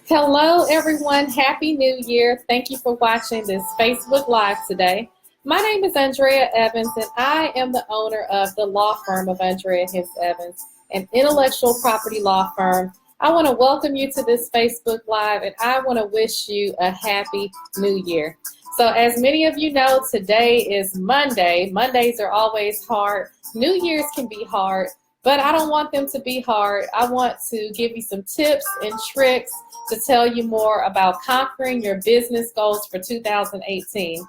Hello, everyone. Happy New Year. Thank you for watching this Facebook Live today. My name is Andrea Evans, and I am the owner of the law firm of Andrea Hicks Evans, an intellectual property law firm. I want to welcome you to this Facebook Live, and I want to wish you a happy New Year. So, as many of you know, today is Monday. Mondays are always hard. New Year's can be hard, but I don't want them to be hard. I want to give you some tips and tricks to tell you more about conquering your business goals for 2018.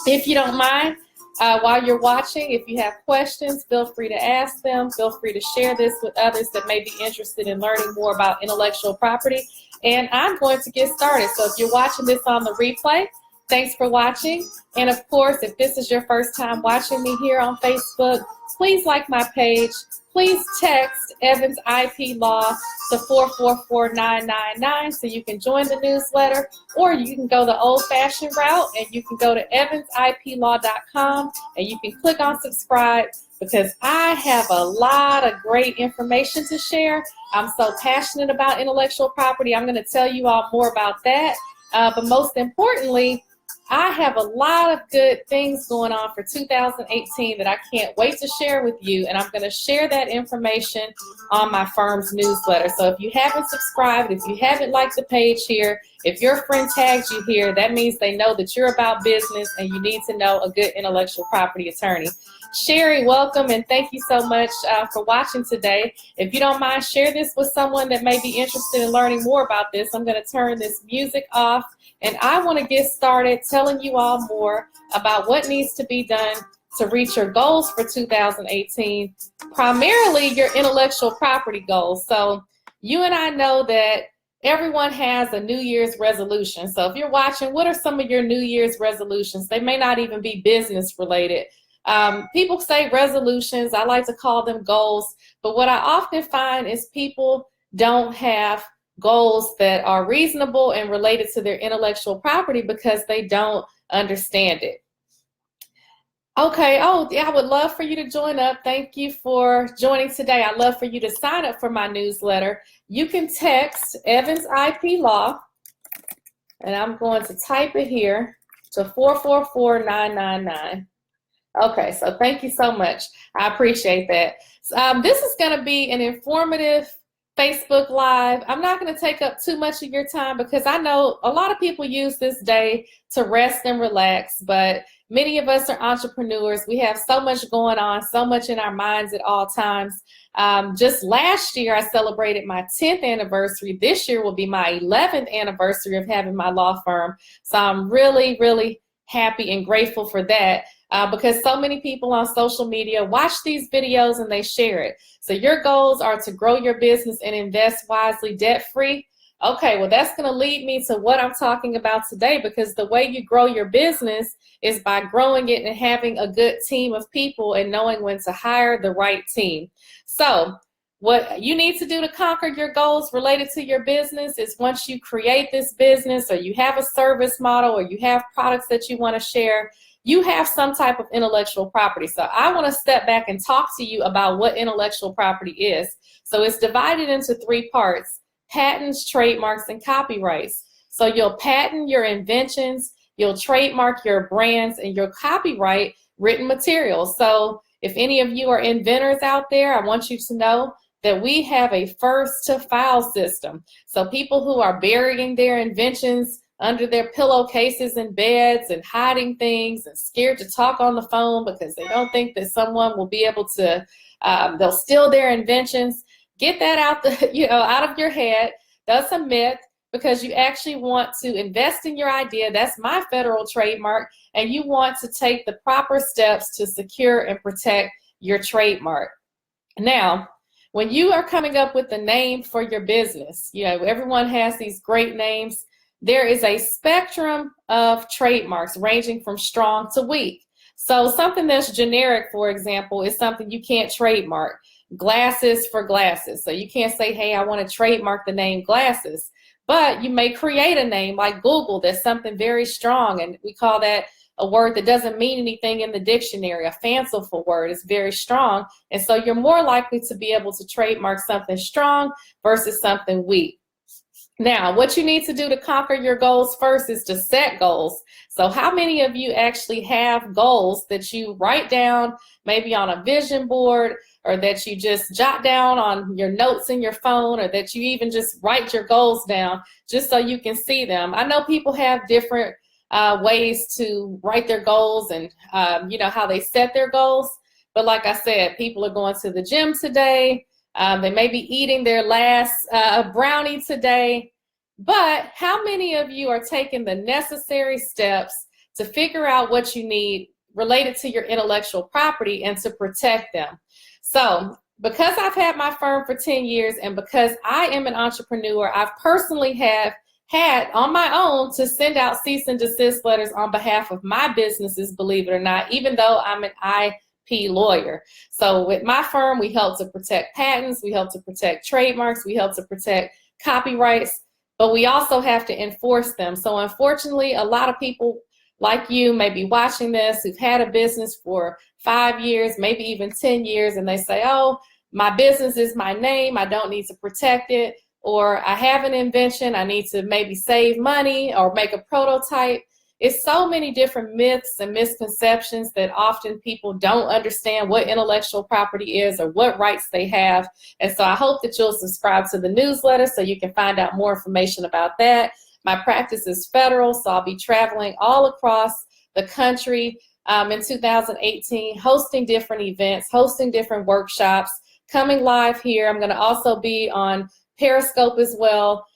If you don't mind, while you're watching, if you have questions, feel free to ask them. Feel free to share this with others that may be interested in learning more about intellectual property. And I'm going to get started. So if you're watching this on the replay, thanks for watching. And of course, if this is your first time watching me here on Facebook, please like my page. Please text Evans IP Law to 444999 so you can join the newsletter, or you can go the old-fashioned route and you can go to evansiplaw.com and you can click on subscribe, because I have a lot of great information to share. I'm so passionate about intellectual property. I'm going to tell you all more about that. But most importantly, I have a lot of good things going on for 2018 that I can't wait to share with you, and I'm going to share that information on my firm's newsletter. So if you haven't subscribed, if you haven't liked the page here, if your friend tags you here, that means they know that you're about business and you need to know a good intellectual property attorney. Sherry, welcome, and thank you so much for watching today. If you don't mind, share this with someone that may be interested in learning more about this. I'm going to turn this music off, and I want to get started telling you all more about what needs to be done to reach your goals for 2018, primarily your intellectual property goals. So you and I know that everyone has a New Year's resolution. So if you're watching, what are some of your New Year's resolutions? They may not even be business related. People say resolutions. I like to call them goals. But what I often find is people don't have goals that are reasonable and related to their intellectual property because they don't understand it. Okay, oh, yeah, I would love for you to join up. Thank you for joining today. I'd love for you to sign up for my newsletter. You can text Evans IP Law, and I'm going to type it here, to 444999. Okay, so thank you so much. I appreciate that. This is going to be an informative Facebook Live. I'm not going to take up too much of your time because I know a lot of people use this day to rest and relax, but many of us are entrepreneurs. We have so much going on, so much in our minds at all times. Just last year, I celebrated my 10th anniversary. This year will be my 11th anniversary of having my law firm. So I'm really, really happy and grateful for that. Because so many people on social media watch these videos and they share it. So your goals are to grow your business and invest wisely debt-free. Okay, well, that's going to lead me to what I'm talking about today, because the way you grow your business is by growing it and having a good team of people and knowing when to hire the right team. So what you need to do to conquer your goals related to your business is, once you create this business, or you have a service model, or you have products that you want to share, you have some type of intellectual property. So I want to step back and talk to you about what intellectual property is. So it's divided into three parts: patents, trademarks, and copyrights. So you'll patent your inventions, you'll trademark your brands, and you'll copyright written materials. So if any of you are inventors out there, I want you to know that we have a first to file system. So people who are burying their inventions under their pillowcases in beds and hiding things and scared to talk on the phone because they don't think that someone will be able to, they'll steal their inventions. Get that out out of your head. That's a myth, because you actually want to invest in your idea. That's my federal trademark, and you want to take the proper steps to secure and protect your trademark. Now, when you are coming up with the name for your business, everyone has these great names. There is a spectrum of trademarks ranging from strong to weak. So something that's generic, for example, is something you can't trademark. Glasses for glasses. So you can't say, hey, I want to trademark the name glasses. But you may create a name like Google that's something very strong, and we call that a word that doesn't mean anything in the dictionary. A fanciful word is very strong, and so you're more likely to be able to trademark something strong versus something weak. Now, what you need to do to conquer your goals first is to set goals. So how many of you actually have goals that you write down, maybe on a vision board, or that you just jot down on your notes in your phone, or that you even just write your goals down just so you can see them? I know people have different ways to write their goals and how they set their goals. But like I said, people are going to the gym today. They may be eating their last brownie today. But how many of you are taking the necessary steps to figure out what you need related to your intellectual property and to protect them? So because I've had my firm for 10 years and because I am an entrepreneur, I've personally had on my own to send out cease and desist letters on behalf of my businesses, believe it or not, even though I'm an IP lawyer. So with my firm, we help to protect patents, we help to protect trademarks, we help to protect copyrights, but we also have to enforce them. So unfortunately, a lot of people like you may be watching this who've had a business for 5 years, maybe even 10 years, and they say, oh, my business is my name, I don't need to protect it, or I have an invention, I need to maybe save money or make a prototype. It's so many different myths and misconceptions that often people don't understand what intellectual property is or what rights they have. And so I hope that you'll subscribe to the newsletter so you can find out more information about that. My practice is federal, so I'll be traveling all across the country in 2018, hosting different events, hosting different workshops, coming live here. I'm going to also be on Periscope as well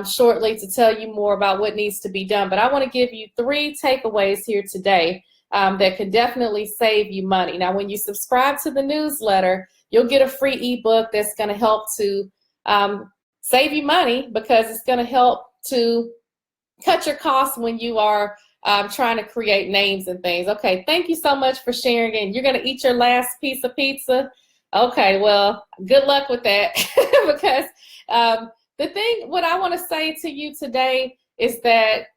shortly to tell you more about what needs to be done. But I want to give you 3 takeaways here today that can definitely save you money. Now, when you subscribe to the newsletter, you'll get a free ebook that's going to help to save you money, because it's going to help to cut your costs when you are trying to create names and things. Okay, thank you so much for sharing. And you're going to eat your last piece of pizza. Okay, well, good luck with that. Because what I want to say to you today is that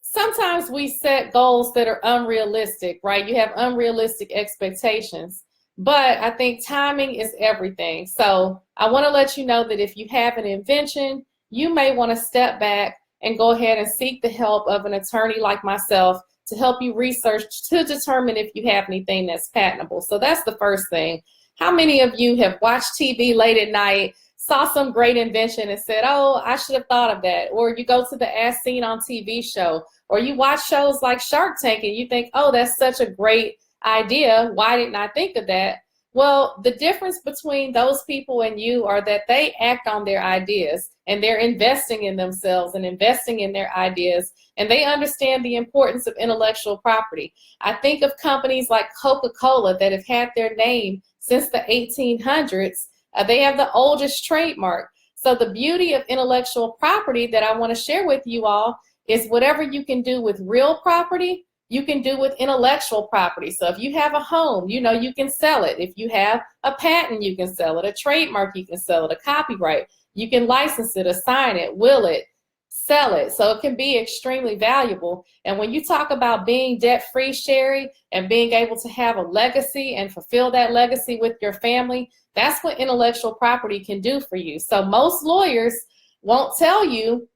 sometimes we set goals that are unrealistic, right? You have unrealistic expectations, but I think timing is everything. So I want to let you know that if you have an invention, you may want to step back and go ahead and seek the help of an attorney like myself to help you research to determine if you have anything that's patentable. So that's the first thing. How many of you have watched TV late at night, saw some great invention and said, oh, I should have thought of that? Or you go to the As Seen on TV show, or you watch shows like Shark Tank and you think, oh, that's such a great idea. Why didn't I think of that? Well, the difference between those people and you are that they act on their ideas, and they're investing in themselves and investing in their ideas, and they understand the importance of intellectual property. I think of companies like Coca-Cola that have had their name since the 1800s. They have the oldest trademark. So the beauty of intellectual property that I want to share with you all is whatever you can do with real property, you can do with intellectual property. So if you have a home, you can sell it. If you have a patent, you can sell it. A trademark, you can sell it. A copyright, you can license it, assign it, will it, sell it. So it can be extremely valuable. And when you talk about being debt-free, Sherry, and being able to have a legacy and fulfill that legacy with your family, that's what intellectual property can do for you. So most lawyers won't tell you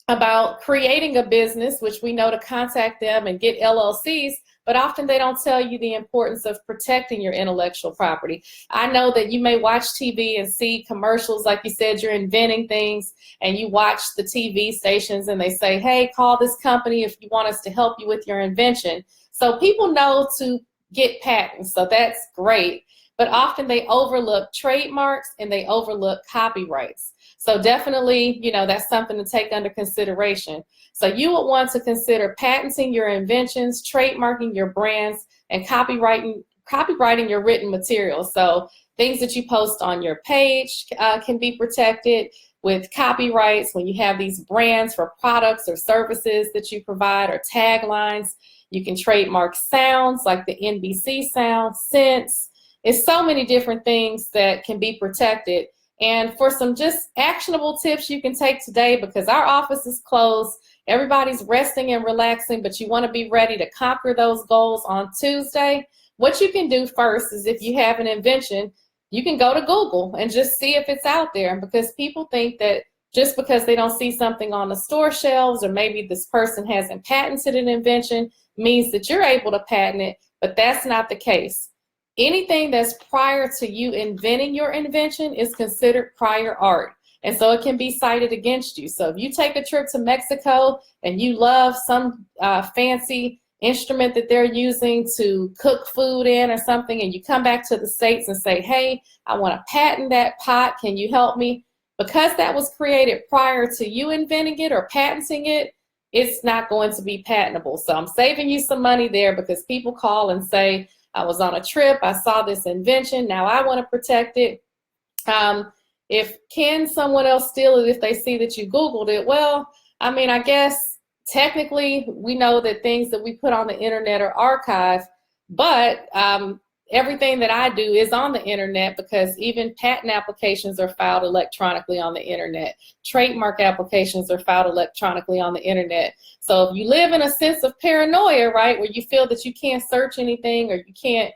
about creating a business, which we know to contact them and get LLCs, but often they don't tell you the importance of protecting your intellectual property. I know that you may watch TV and see commercials, like you said, you're inventing things, and you watch the TV stations and they say, hey, call this company if you want us to help you with your invention. So people know to get patents, so that's great. But often they overlook trademarks and they overlook copyrights. So definitely, that's something to take under consideration. So you would want to consider patenting your inventions, trademarking your brands, and copyrighting your written material. So things that you post on your page can be protected with copyrights. When you have these brands for products or services that you provide, or taglines, you can trademark sounds like the NBC sound, scents. It's so many different things that can be protected. And for some just actionable tips you can take today, because our office is closed, everybody's resting and relaxing, but you want to be ready to conquer those goals on Tuesday. What you can do first is, if you have an invention, you can go to Google and just see if it's out there, because people think that just because they don't see something on the store shelves, or maybe this person hasn't patented an invention, means that you're able to patent it, but that's not the case. Anything that's prior to you inventing your invention is considered prior art. And so it can be cited against you. So if you take a trip to Mexico and you love some fancy instrument that they're using to cook food in or something, and you come back to the States and say, hey, I want to patent that pot, can you help me? Because that was created prior to you inventing it or patenting it, it's not going to be patentable. So I'm saving you some money there, because people call and say, I was on a trip, I saw this invention, now I want to protect it. Can someone else steal it if they see that you Googled it? Well, I mean, I guess technically we know that things that we put on the internet are archived, but everything that I do is on the internet, because even patent applications are filed electronically on the internet. Trademark applications are filed electronically on the internet. So if you live in a sense of paranoia, right, where you feel that you can't search anything or you can't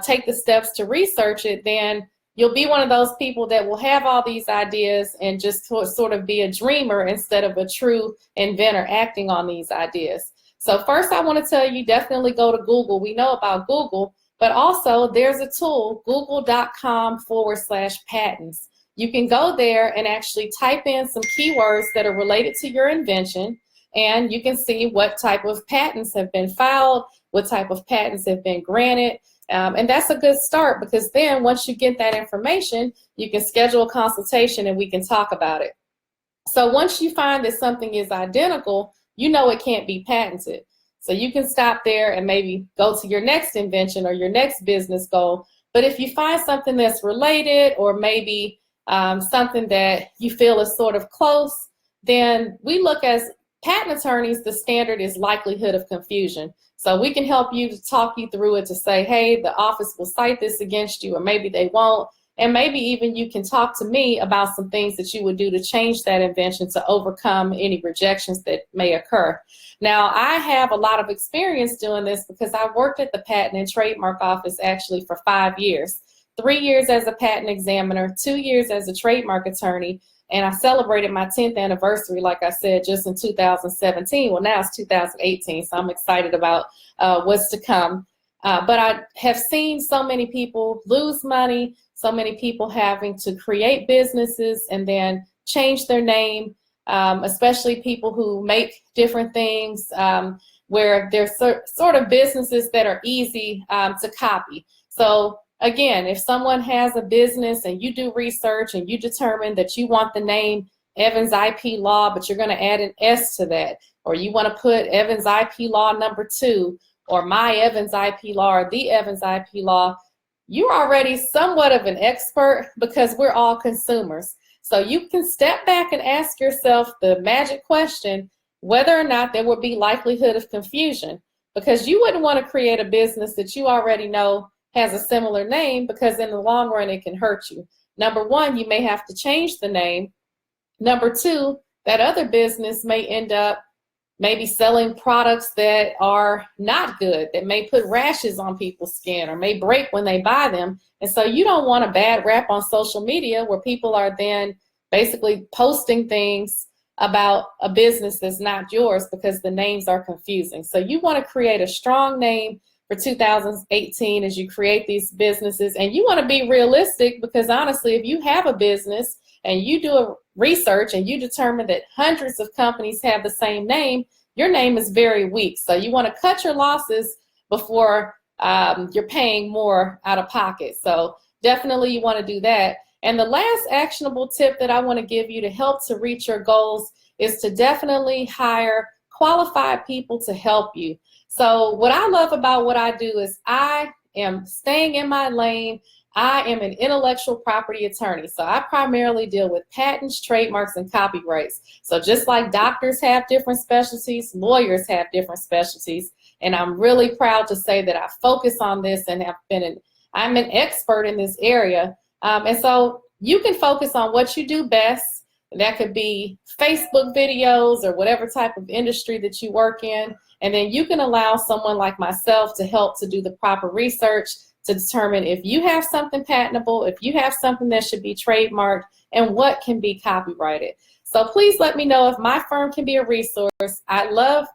take the steps to research it, then you'll be one of those people that will have all these ideas and just sort of be a dreamer instead of a true inventor acting on these ideas. So first, I want to tell you, definitely go to Google. We know about Google, but also there's a tool, google.com/patents. You can go there and actually type in some keywords that are related to your invention, and you can see what type of patents have been filed, what type of patents have been granted. And that's a good start, because then once you get that information, you can schedule a consultation and we can talk about it. So once you find that something is identical, you know it can't be patented. So you can stop there and maybe go to your next invention or your next business goal. But if you find something that's related, or maybe something that you feel is sort of close, then we look as patent attorneys, the standard is likelihood of confusion. So we can help you to talk you through it, to say, hey, the office will cite this against you, or maybe they won't. And maybe even you can talk to me about some things that you would do to change that invention to overcome any rejections that may occur. Now, I have a lot of experience doing this, because I worked at the Patent and Trademark Office actually for 5 years. 3 years as a patent examiner, 2 years as a trademark attorney, and I celebrated my 10th anniversary, like I said, just in 2017. Well, now it's 2018, so I'm excited about what's to come. But I have seen so many people lose money, so many people having to create businesses and then change their name, especially people who make different things, where there's sort of businesses that are easy to copy. So again, if someone has a business and you do research and you determine that you want the name Evans IP Law, but you're going to add an S to that, or you want to put Evans IP Law #2, or My Evans IP Law, or The Evans IP Law, you're already somewhat of an expert, because we're all consumers. So you can step back and ask yourself the magic question, whether or not there would be likelihood of confusion, because you wouldn't want to create a business that you already know has a similar name, because in the long run it can hurt you. Number one, you may have to change the name. Number two, that other business may end up maybe selling products that are not good, that may put rashes on people's skin or may break when they buy them. And so you don't want a bad rap on social media where people are then basically posting things about a business that's not yours because the names are confusing. So you want to create a strong name for 2018 as you create these businesses, and you want to be realistic, because honestly, if you have a business and you do a research and you determine that hundreds of companies have the same name, your name is very weak. So you want to cut your losses before you're paying more out of pocket. So definitely you want to do that. And the last actionable tip that I want to give you to help to reach your goals is to definitely hire qualified people to help you. So what I love about what I do is I am staying in my lane. I am an intellectual property attorney. So I primarily deal with patents, trademarks, and copyrights. So just like doctors have different specialties, lawyers have different specialties. And I'm really proud to say that I focus on this and I'm an expert in this area. And so you can focus on what you do best. That could be Facebook videos or whatever type of industry that you work in. And then you can allow someone like myself to help to do the proper research, to determine if you have something patentable, if you have something that should be trademarked, and what can be copyrighted. So please let me know if my firm can be a resource. I'd love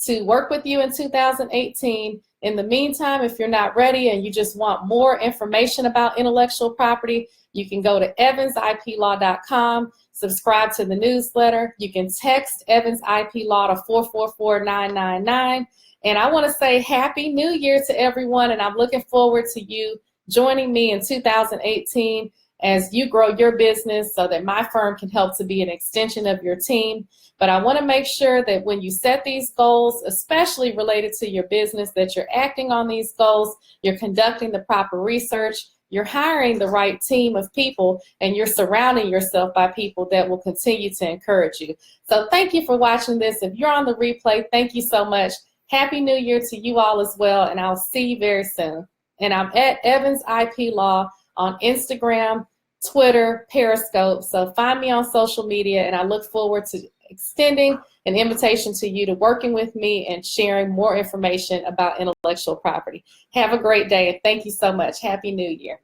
to work with you in 2018. In the meantime, if you're not ready and you just want more information about intellectual property, you can go to evansiplaw.com, subscribe to the newsletter. You can text Evans IP Law to 444-999. And I want to say Happy New Year to everyone, and I'm looking forward to you joining me in 2018 as you grow your business so that my firm can help to be an extension of your team. But I want to make sure that when you set these goals, especially related to your business, that you're acting on these goals, you're conducting the proper research, you're hiring the right team of people, and you're surrounding yourself by people that will continue to encourage you. So thank you for watching this. If you're on the replay, thank you so much. Happy New Year to you all as well, and I'll see you very soon. And I'm at Evans IP Law on Instagram, Twitter, Periscope. So find me on social media, and I look forward to extending an invitation to you to working with me and sharing more information about intellectual property. Have a great day, and thank you so much. Happy New Year.